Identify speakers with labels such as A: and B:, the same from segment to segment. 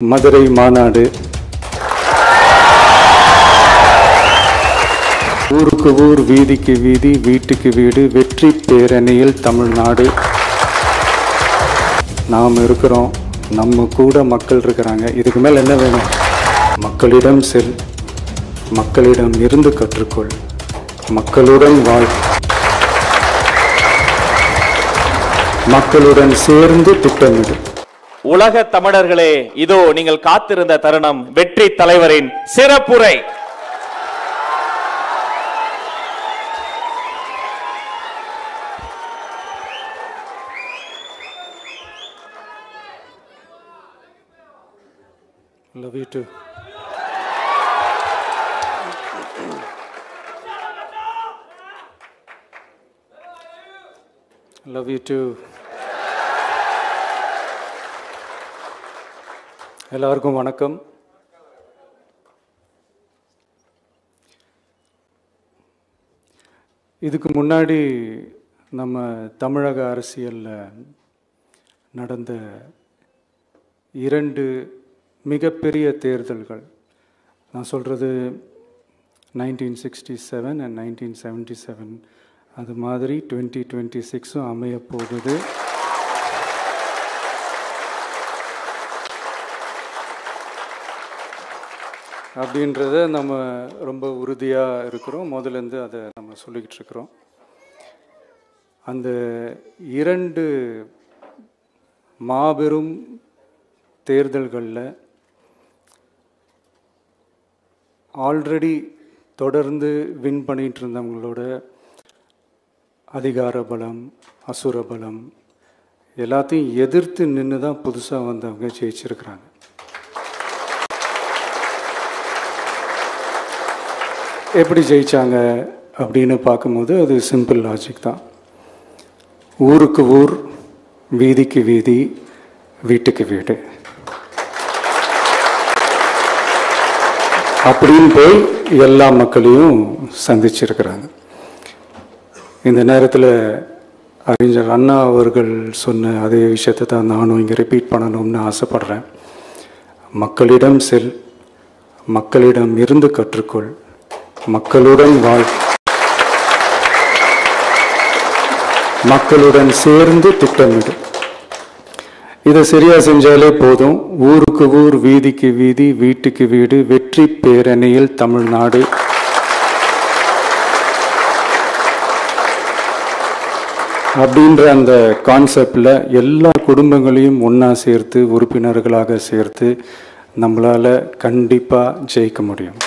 A: மதுரை மாநாடு. ஊருக்கு ஊர், வீதிக்கு வீதி, வீட்டுக்கு வீடு, வெற்றி பேரணியில் தமிழ்நாடு. நாம் இருக்கிறோம், நம்ம கூட மக்கள் இருக்கிறாங்க. இதுக்கு மேல் என்ன வேணும்? மக்களிடம் செல், மக்களிடம் இருந்து கற்றுக்கொள், மக்களுடன் வாழ், மக்களுடன் சேர்ந்து திட்டமிடு.
B: உலக தமிழர்களே, இதோ நீங்கள் காத்திருந்த தருணம், வெற்றி தலைவரின் சிறப்புரை.
A: Love you too. Love you too. எல்லாருக்கும் வணக்கம். இதுக்கு முன்னாடி நம்ம தமிழக அரசியலில் நடந்த இரண்டு மிகப்பெரிய தேர்தல்கள், நான் சொல்கிறது 1967 and 1977, அது மாதிரி 2026 அமைய போகுது. அப்படின்றத நம்ம ரொம்ப உறுதியாக இருக்கிறோம். முதலேருந்து அதை நம்ம சொல்லிக்கிட்டு இருக்கிறோம். அந்த இரண்டு மாபெரும் தேர்தல்களில் ஆல்ரெடி தொடர்ந்து வின் பண்ணிகிட்டு இருந்தவங்களோட அதிகார பலம், அசுர பலம் எல்லாத்தையும் எதிர்த்து நின்று தான் புதுசாக வந்தவங்க ஜெயிச்சிருக்கிறாங்க. எப்படி ஜெயிச்சாங்க அப்படின்னு பார்க்கும்போது அது சிம்பிள் லாஜிக் தான். ஊருக்கு ஊர், வீதிக்கு வீதி, வீட்டுக்கு வீடு அப்படின்னு போய் எல்லா மக்களையும் சந்திச்சிருக்கிறாங்க. இந்த நேரத்தில் அறிஞர் அண்ணா அவர்கள் சொன்ன அதே விஷயத்தை தான் நானும் இங்கே ரிப்பீட் பண்ணணும்னு ஆசைப்படுறேன். மக்களிடம் செல், மக்களிடம் இருந்து கற்றுக்கொள், மக்களுடன் வாழ், மக்களுடன் சேர்ந்து திட்டமிடு. இதை சரியாக செஞ்சாலே போதும். ஊருக்கு ஊர், வீதிக்கு வீதி, வீட்டுக்கு வீடு, வெற்றி பேரணியில் தமிழ்நாடு. அப்படின்ற அந்த கான்செப்டில் எல்லா குடும்பங்களையும் ஒன்றா சேர்த்து, உறுப்பினர்களாக சேர்த்து நம்மளால் கண்டிப்பாக ஜெயிக்க முடியும்.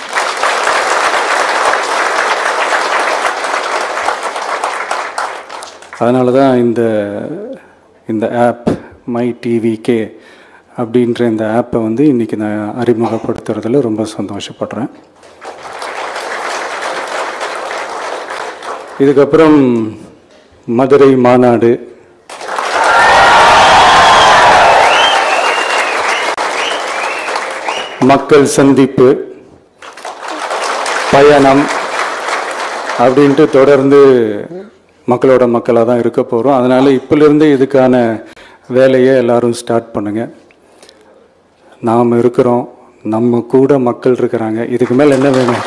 A: அதனால தான் இந்த ஆப் மை டிவிகே அப்படின்ற இந்த ஆப்பை இன்றைக்கி நான் அறிமுகப்படுத்துறதுல ரொம்ப சந்தோஷப்படுறேன். இதுக்கப்புறம் மதுரை மாநாடு, மக்கள் சந்திப்பு, பயணம் அப்படின்ட்டு தொடர்ந்து மக்களோட மக்களாக தான் இருக்க போகிறோம். அதனால் இப்போலேருந்து இதுக்கான வேலையை எல்லோரும் ஸ்டார்ட் பண்ணுங்கள். நாம் இருக்கிறோம், நம்ம கூட மக்கள் இருக்கிறாங்க. இதுக்கு மேலே என்ன வேணும்?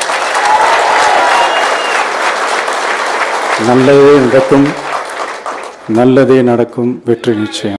A: நல்லதே நடக்கும், நல்லதே நடக்கும், வெற்றி நிச்சயம்.